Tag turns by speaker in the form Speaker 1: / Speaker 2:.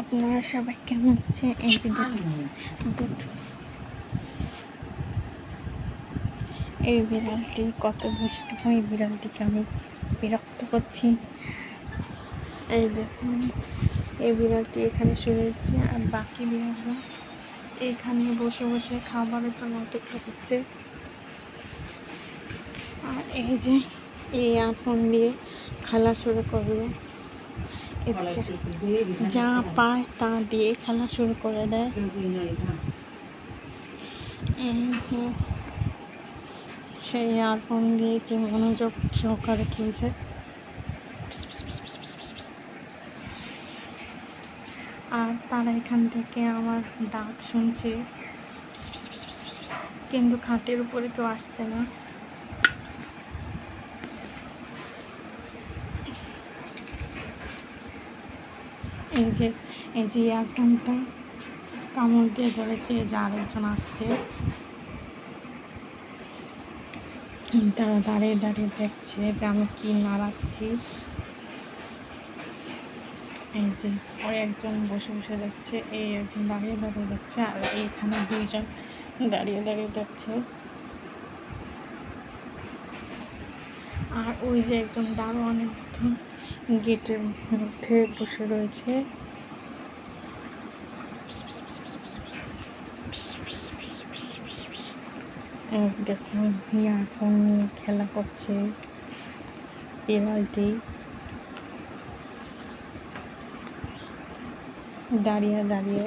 Speaker 1: আপনারা সবাই কেমন আছে? এই যে এই বিড়ালটি কত দুষ্ট, এই বিড়ালটিকে আমি বিরক্ত করছি। এই দেখুন, এই বিড়ালটি এখানে শুয়েছে আর বাকি বিড়ালরা এখানে বসে বসে খাবারের জন্য অপেক্ষা করছে। আর এই যে এই আফন দিয়ে খেলা শুরু করলো, যা পায় তা দিয়ে খেলা শুরু করে দেয়। এই যে সেই আফন দিয়ে কি মনোযোগ সহকারে খেলছে। আর তারা এখান থেকে আমার ডাক শুনছে, কিন্তু খাটের উপরে কেউ আসছে না। এই যে ইয়ারফোনটা কামড় দিয়ে ধরেছে, যে আরেকজন আসছে। তারা দাঁড়িয়ে দাঁড়িয়ে দেখছে যে আমি কি নাড়াচ্ছি। এই যে ওই একজন বসে বসে দেখছে, এই একজন দাঁড়িয়ে দাঁড়িয়ে দেখছে, আর এইখানে দুইজন দাঁড়িয়ে দাঁড়িয়ে দেখছে। আর ওই যে একজন দারোয়ানের মতন গেটের মধ্যে বসে রয়েছে। দেখুন, ইয়ারফোন নিয়ে খেলা করছে বিড়ালটি, দাঁড়িয়ে দাঁড়িয়ে।